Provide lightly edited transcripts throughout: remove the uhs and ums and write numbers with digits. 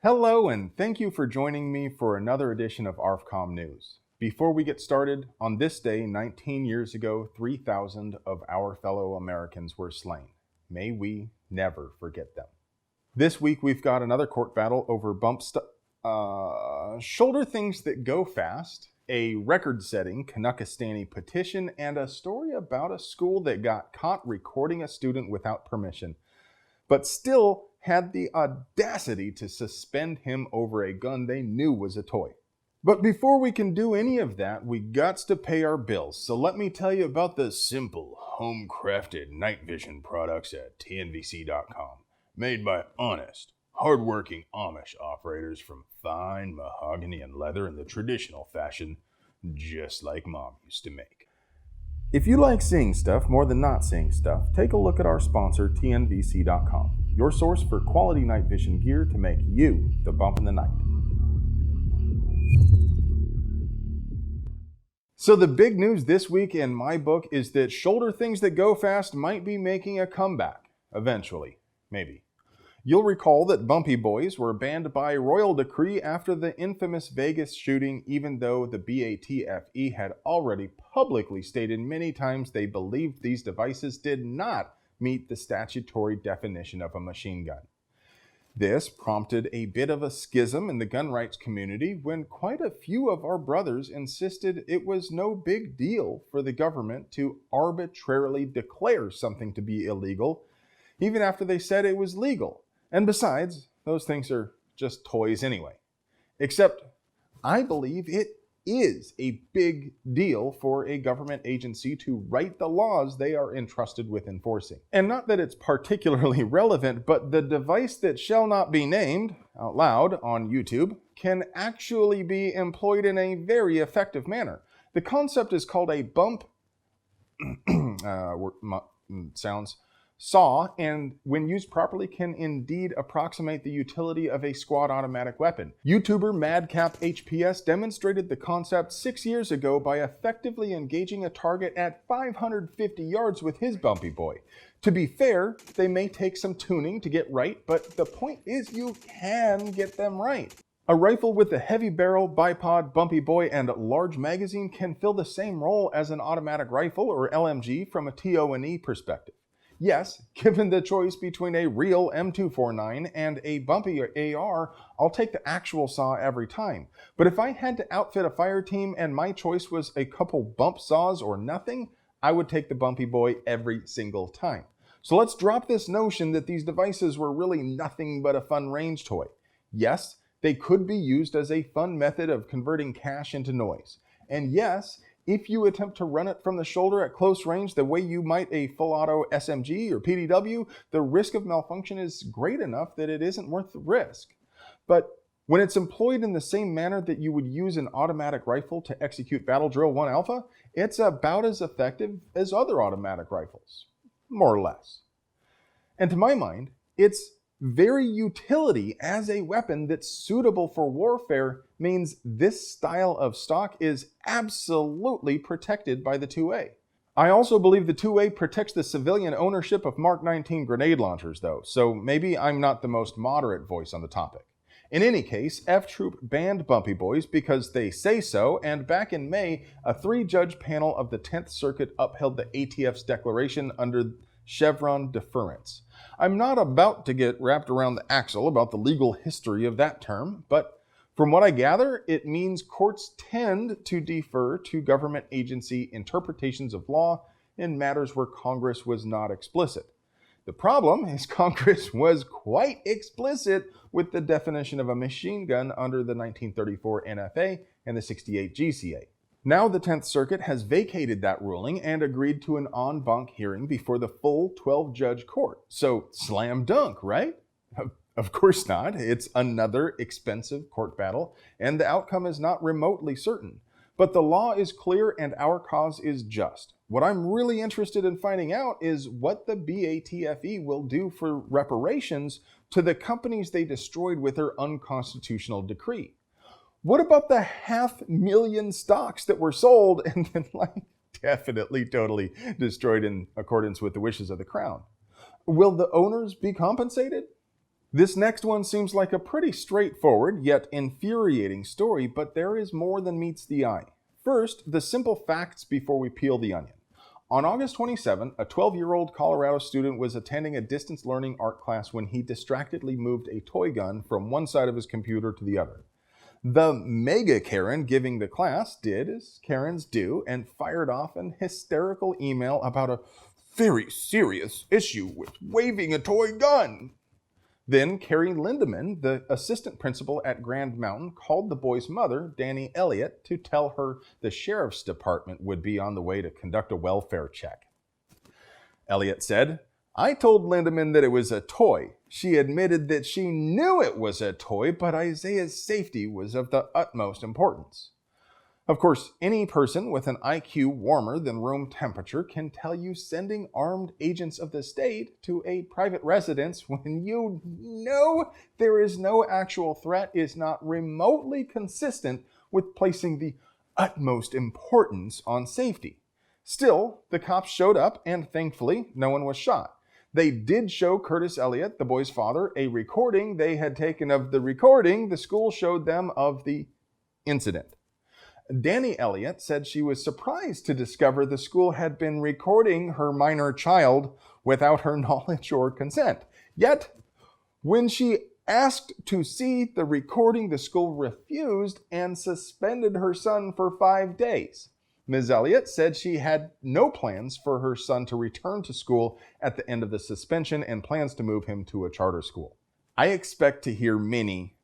Hello, and thank you for joining me for another edition of ARFCOM News. Before we get started, on this day, 19 years ago, 3,000 of our fellow Americans were slain. May we never forget them. This week, we've got another court battle over shoulder things that go fast, a record-setting Canuckistani petition, and a story about a school that got caught recording a student without permission, but still had the audacity to suspend him over a gun they knew was a toy. But before we can do any of that, we gots to pay our bills. So let me tell you about the simple, home-crafted night vision products at TNVC.com, made by honest, hard-working Amish operators from fine mahogany and leather in the traditional fashion, just like Mom used to make. If you like seeing stuff more than not seeing stuff, take a look at our sponsor, TNVC.com, your source for quality night vision gear to make you the bump in the night. So the big news this week in my book is that shoulder things that go fast might be making a comeback, eventually, maybe. You'll recall that Bumpy boys were banned by royal decree after the infamous Vegas shooting, even though the BATFE had already publicly stated many times they believed these devices did not meet the statutory definition of a machine gun. This prompted a bit of a schism in the gun rights community when quite a few of our brothers insisted it was no big deal for the government to arbitrarily declare something to be illegal, even after they said it was legal. And besides, those things are just toys anyway. Except, I believe it is a big deal for a government agency to write the laws they are entrusted with enforcing. And not that it's particularly relevant, but the device that shall not be named out loud on YouTube can actually be employed in a very effective manner. The concept is called a bump saw, and when used properly can indeed approximate the utility of a squad automatic weapon. YouTuber Madcap HPS demonstrated the concept 6 years ago by effectively engaging a target at 550 yards with his Bumpy boy. To be fair, they may take some tuning to get right, but the point is you can get them right. A rifle with a heavy barrel, bipod, Bumpy boy, and large magazine can fill the same role as an automatic rifle or LMG from a TO&E perspective. Yes, given the choice between a real M249 and a Bumpy AR, I'll take the actual saw every time. But if I had to outfit a fire team and my choice was a couple bump saws or nothing, I would take the Bumpy boy every single time. So let's drop this notion that these devices were really nothing but a fun range toy. Yes, they could be used as a fun method of converting cash into noise. And yes, if you attempt to run it from the shoulder at close range the way you might a full-auto SMG or PDW, the risk of malfunction is great enough that it isn't worth the risk. But when it's employed in the same manner that you would use an automatic rifle to execute Battle Drill 1 Alpha, it's about as effective as other automatic rifles, more or less. And to my mind, its very utility as a weapon that's suitable for warfare means this style of stock is absolutely protected by the 2A. I also believe the 2A protects the civilian ownership of Mark 19 grenade launchers though, so maybe I'm not the most moderate voice on the topic. In any case, F-Troop banned Bumpy boys because they say so, and back in May, a 3-judge panel of the 10th Circuit upheld the ATF's declaration under Chevron deference. I'm not about to get wrapped around the axle about the legal history of that term, but from what I gather, it means courts tend to defer to government agency interpretations of law in matters where Congress was not explicit. The problem is Congress was quite explicit with the definition of a machine gun under the 1934 NFA and the 68 GCA. Now the 10th Circuit has vacated that ruling and agreed to an en banc hearing before the full 12-judge court. So slam dunk, right? Of course not. It's another expensive court battle, and the outcome is not remotely certain. But the law is clear and our cause is just. What I'm really interested in finding out is what the BATFE will do for reparations to the companies they destroyed with their unconstitutional decree. What about the 500,000 stocks that were sold and then definitely totally destroyed in accordance with the wishes of the crown? Will the owners be compensated? This next one seems like a pretty straightforward yet infuriating story, but there is more than meets the eye. First, the simple facts before we peel the onion. On August 27, a 12-year-old Colorado student was attending a distance learning art class when he distractedly moved a toy gun from one side of his computer to the other. The mega Karen giving the class did as Karens do and fired off an hysterical email about a very serious issue with waving a toy gun. Then Carrie Lindemann, the assistant principal at Grand Mountain, called the boy's mother, Danny Elliott, to tell her the sheriff's department would be on the way to conduct a welfare check. Elliott said, "I told Lindemann that it was a toy. She admitted that she knew it was a toy, but Isaiah's safety was of the utmost importance." Of course, any person with an IQ warmer than room temperature can tell you sending armed agents of the state to a private residence when you know there is no actual threat is not remotely consistent with placing the utmost importance on safety. Still, the cops showed up and thankfully no one was shot. They did show Curtis Elliott, the boy's father, a recording they had taken of the recording the school showed them of the incident. Danny Elliott said she was surprised to discover the school had been recording her minor child without her knowledge or consent. Yet, when she asked to see the recording, the school refused and suspended her son for 5 days. Ms. Elliott said she had no plans for her son to return to school at the end of the suspension and plans to move him to a charter school. I expect to hear many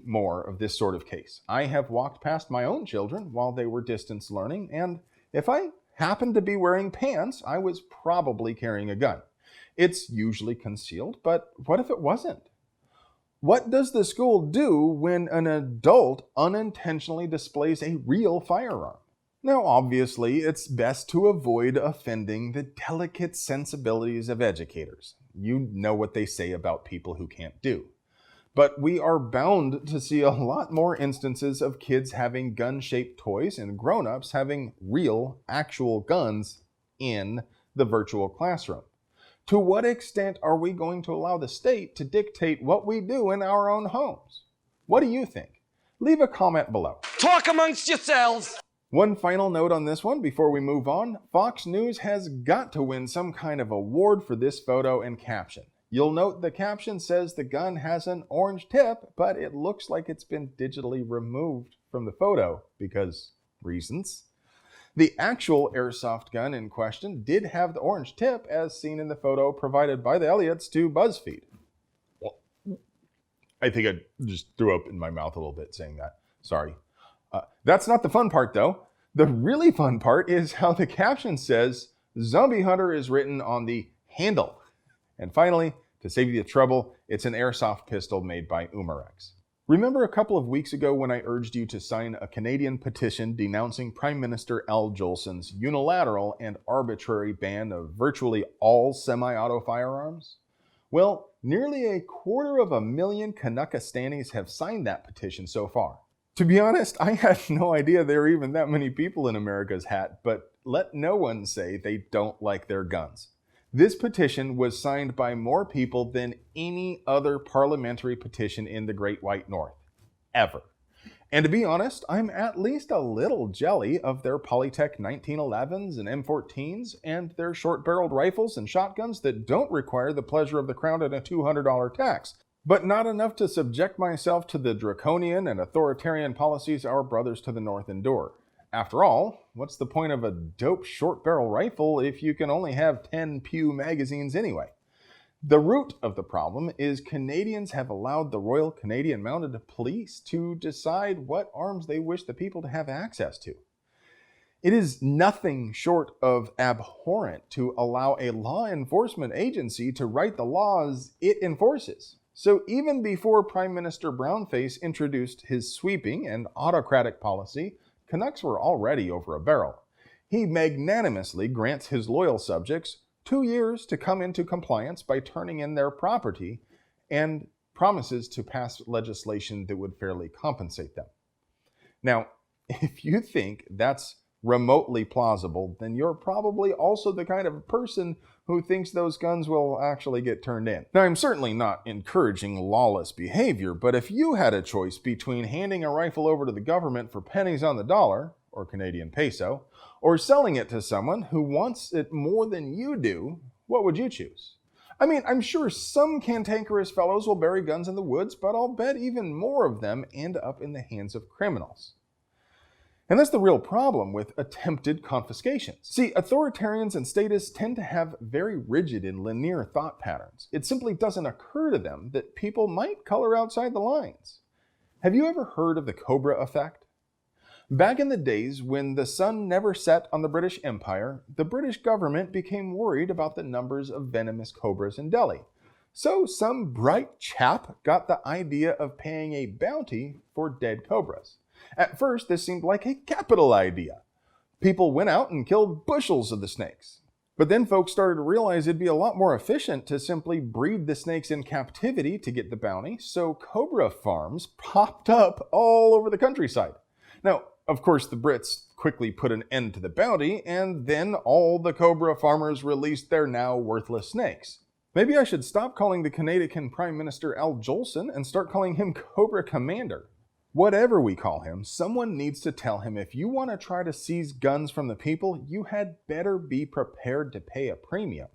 more of this sort of case. I have walked past my own children while they were distance learning, and if I happened to be wearing pants, I was probably carrying a gun. It's usually concealed, but what if it wasn't? What does the school do when an adult unintentionally displays a real firearm? Now, obviously, it's best to avoid offending the delicate sensibilities of educators. You know what they say about people who can't do. But we are bound to see a lot more instances of kids having gun-shaped toys and grown-ups having real, actual guns in the virtual classroom. To what extent are we going to allow the state to dictate what we do in our own homes? What do you think? Leave a comment below. Talk amongst yourselves! One final note on this one before we move on. Fox News has got to win some kind of award for this photo and caption. You'll note the caption says the gun has an orange tip, but it looks like it's been digitally removed from the photo because reasons. The actual airsoft gun in question did have the orange tip as seen in the photo provided by the Elliots to BuzzFeed. Well, I think I just threw up in my mouth a little bit saying that. Sorry. That's not the fun part though. The really fun part is how the caption says Zombie Hunter is written on the handle. And finally, to save you the trouble, it's an airsoft pistol made by Umarex. Remember a couple of weeks ago when I urged you to sign a Canadian petition denouncing Prime Minister Al Jolson's unilateral and arbitrary ban of virtually all semi-auto firearms? Well, nearly 250,000 Canuckistanis have signed that petition so far. To be honest, I had no idea there were even that many people in America's hat, but let no one say they don't like their guns. This petition was signed by more people than any other parliamentary petition in the Great White North, ever. And to be honest, I'm at least a little jelly of their Polytech 1911s and M14s and their short-barreled rifles and shotguns that don't require the pleasure of the crown and a $200 tax, but not enough to subject myself to the draconian and authoritarian policies our brothers to the north endure. After all, what's the point of a dope short-barrel rifle if you can only have 10 Pew magazines anyway? The root of the problem is Canadians have allowed the Royal Canadian Mounted Police to decide what arms they wish the people to have access to. It is nothing short of abhorrent to allow a law enforcement agency to write the laws it enforces. So even before Prime Minister Brownface introduced his sweeping and autocratic policy, Canucks were already over a barrel. He magnanimously grants his loyal subjects 2 years to come into compliance by turning in their property and promises to pass legislation that would fairly compensate them. Now, if you think that's remotely plausible, then you're probably also the kind of person who thinks those guns will actually get turned in. Now, I'm certainly not encouraging lawless behavior, but if you had a choice between handing a rifle over to the government for pennies on the dollar, or Canadian peso, or selling it to someone who wants it more than you do, what would you choose? I mean, I'm sure some cantankerous fellows will bury guns in the woods, but I'll bet even more of them end up in the hands of criminals. And that's the real problem with attempted confiscations. See, authoritarians and statists tend to have very rigid and linear thought patterns. It simply doesn't occur to them that people might color outside the lines. Have you ever heard of the Cobra effect? Back in the days when the sun never set on the British Empire, the British government became worried about the numbers of venomous cobras in Delhi. So some bright chap got the idea of paying a bounty for dead cobras. At first, this seemed like a capital idea. People went out and killed bushels of the snakes. But then folks started to realize it'd be a lot more efficient to simply breed the snakes in captivity to get the bounty, so cobra farms popped up all over the countryside. Now, of course, the Brits quickly put an end to the bounty, and then all the cobra farmers released their now worthless snakes. Maybe I should stop calling the Canadian Prime Minister Al Jolson and start calling him Cobra Commander. Whatever we call him, someone needs to tell him if you want to try to seize guns from the people, you had better be prepared to pay a premium.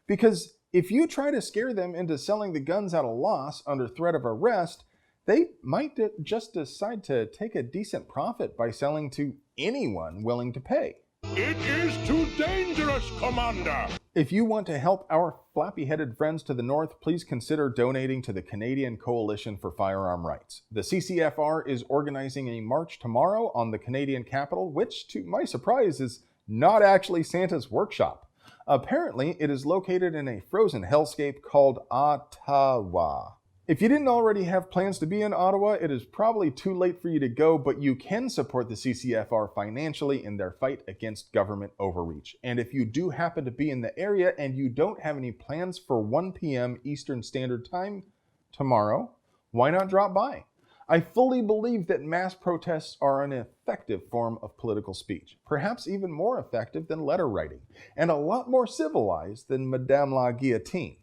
Because if you try to scare them into selling the guns at a loss under threat of arrest, they might just decide to take a decent profit by selling to anyone willing to pay. It is too dangerous, Commander! If you want to help our flappy-headed friends to the north, please consider donating to the Canadian Coalition for Firearm Rights. The CCFR is organizing a march tomorrow on the Canadian capital, which, to my surprise, is not actually Santa's workshop. Apparently, it is located in a frozen hellscape called Ottawa. If you didn't already have plans to be in Ottawa, it is probably too late for you to go, but you can support the CCFR financially in their fight against government overreach. And if you do happen to be in the area and you don't have any plans for 1 p.m. Eastern Standard Time tomorrow, why not drop by? I fully believe that mass protests are an effective form of political speech, perhaps even more effective than letter writing, and a lot more civilized than Madame la Guillotine.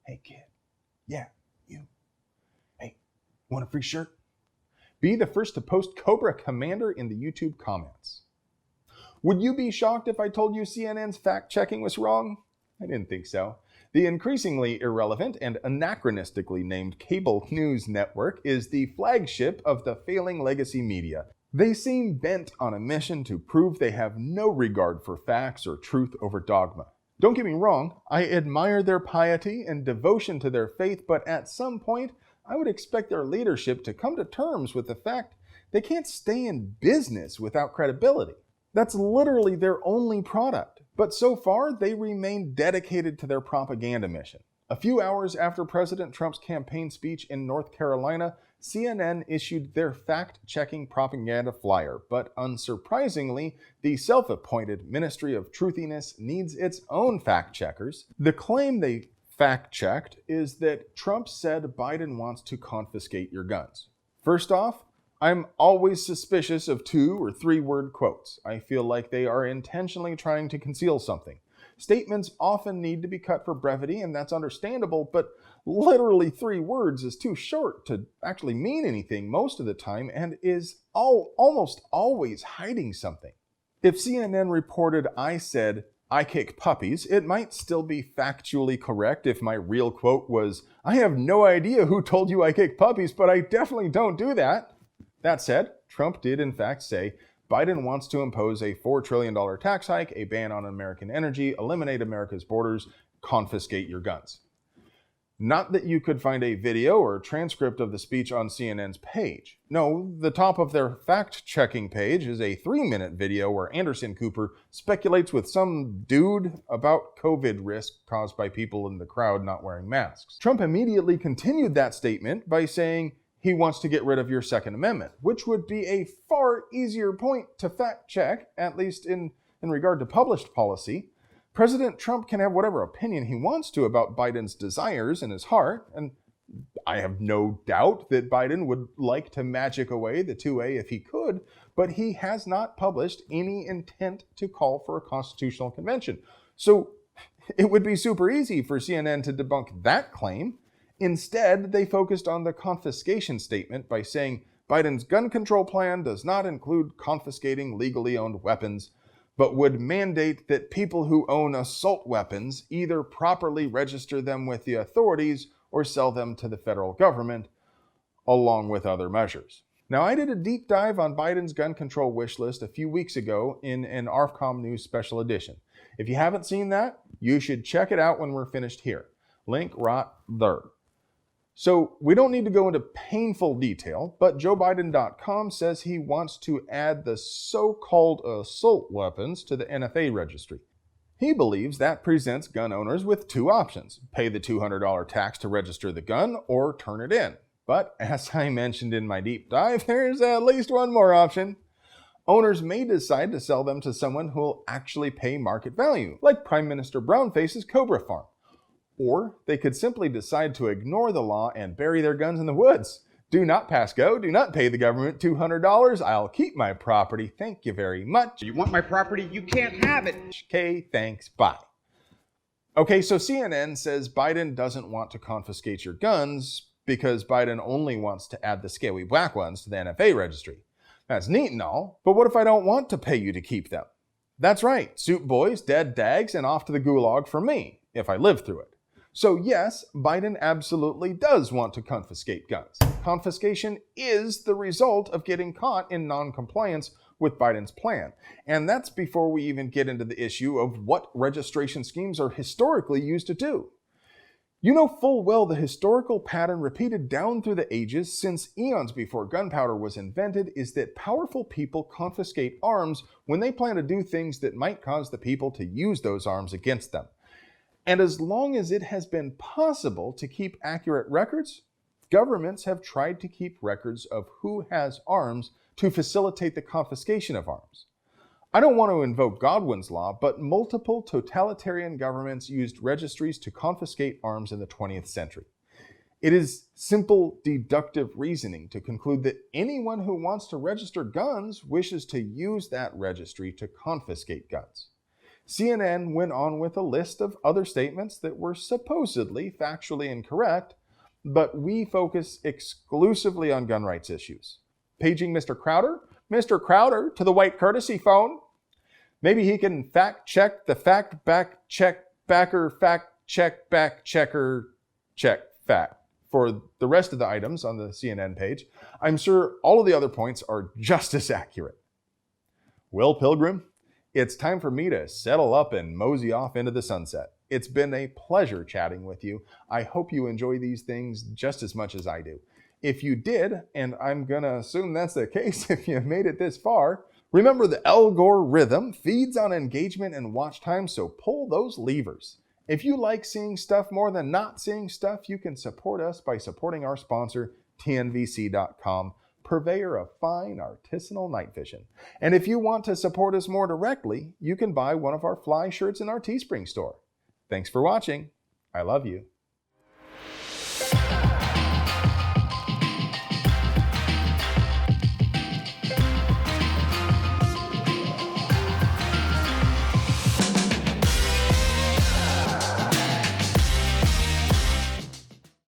Hey kid, yeah, you. Hey, want a free shirt? Be the first to post Cobra Commander in the YouTube comments. Would you be shocked if I told you CNN's fact-checking was wrong? I didn't think so. The increasingly irrelevant and anachronistically named cable news network is the flagship of the failing legacy media. They seem bent on a mission to prove they have no regard for facts or truth over dogma. Don't get me wrong, I admire their piety and devotion to their faith, but at some point, I would expect their leadership to come to terms with the fact they can't stay in business without credibility. That's literally their only product. But so far, they remain dedicated to their propaganda mission. A few hours after President Trump's campaign speech in North Carolina, CNN issued their fact-checking propaganda flyer, but unsurprisingly, the self-appointed Ministry of Truthiness needs its own fact-checkers. The claim they fact-checked is that Trump said Biden wants to confiscate your guns. First off, I'm always suspicious of 2 or 3 word quotes. I feel like they are intentionally trying to conceal something. Statements often need to be cut for brevity, and that's understandable, but literally 3 words is too short to actually mean anything most of the time and is almost always hiding something. If CNN reported I said, "I kick puppies," it might still be factually correct if my real quote was, "I have no idea who told you I kick puppies, but I definitely don't do that." That said, Trump did in fact say, Biden wants to impose a $4 trillion tax hike, a ban on American energy, eliminate America's borders, confiscate your guns. Not that you could find a video or transcript of the speech on CNN's page. No, the top of their fact-checking page is a 3-minute video where Anderson Cooper speculates with some dude about COVID risk caused by people in the crowd not wearing masks. Trump immediately continued that statement by saying, he wants to get rid of your Second Amendment, which would be a far easier point to fact check, at least in regard to published policy. President Trump can have whatever opinion he wants to about Biden's desires in his heart, and I have no doubt that Biden would like to magic away the 2A if he could, but he has not published any intent to call for a constitutional convention. So it would be super easy for CNN to debunk that claim. Instead, they focused on the confiscation statement by saying Biden's gun control plan does not include confiscating legally owned weapons, but would mandate that people who own assault weapons either properly register them with the authorities or sell them to the federal government, along with other measures. Now, I did a deep dive on Biden's gun control wish list a few weeks ago in an ARFCOM News special edition. If you haven't seen that, you should check it out when we're finished here. Link right there. So we don't need to go into painful detail, but JoeBiden.com says he wants to add the so-called assault weapons to the NFA registry. He believes that presents gun owners with two options: pay the $200 tax to register the gun or turn it in. But as I mentioned in my deep dive, there's at least one more option. Owners may decide to sell them to someone who will actually pay market value, like Prime Minister Brownface's Cobra farm. Or they could simply decide to ignore the law and bury their guns in the woods. Do not pass go. Do not pay the government $200. I'll keep my property. Thank you very much. You want my property? You can't have it. Okay, thanks. Bye. Okay, so CNN says Biden doesn't want to confiscate your guns because Biden only wants to add the scaly black ones to the NFA registry. That's neat and all, but what if I don't want to pay you to keep them? That's right, soup boys, dead dags, and off to the gulag for me, if I live through it. So yes, Biden absolutely does want to confiscate guns. Confiscation is the result of getting caught in non-compliance with Biden's plan. And that's before we even get into the issue of what registration schemes are historically used to do. You know full well the historical pattern repeated down through the ages since eons before gunpowder was invented is that powerful people confiscate arms when they plan to do things that might cause the people to use those arms against them. And as long as it has been possible to keep accurate records, governments have tried to keep records of who has arms to facilitate the confiscation of arms. I don't want to invoke Godwin's law, but multiple totalitarian governments used registries to confiscate arms in the 20th century. It is simple deductive reasoning to conclude that anyone who wants to register guns wishes to use that registry to confiscate guns. CNN went on with a list of other statements that were supposedly factually incorrect, but we focus exclusively on gun rights issues. Paging Mr. Crowder? Mr. Crowder to the white courtesy phone. Maybe he can fact check the fact back check backer fact check back checker check fact for the rest of the items on the CNN page. I'm sure all of the other points are just as accurate. Well, Pilgrim, it's time for me to settle up and mosey off into the sunset. It's been a pleasure chatting with you. I hope you enjoy these things just as much as I do. If you did, and I'm gonna assume that's the case if you made it this far, remember the Al Gore rhythm feeds on engagement and watch time, so pull those levers. If you like seeing stuff more than not seeing stuff, you can support us by supporting our sponsor, TNVC.com, purveyor of fine artisanal night vision. And if you want to support us more directly, you can buy one of our fly shirts in our Teespring store. Thanks for watching. I love you.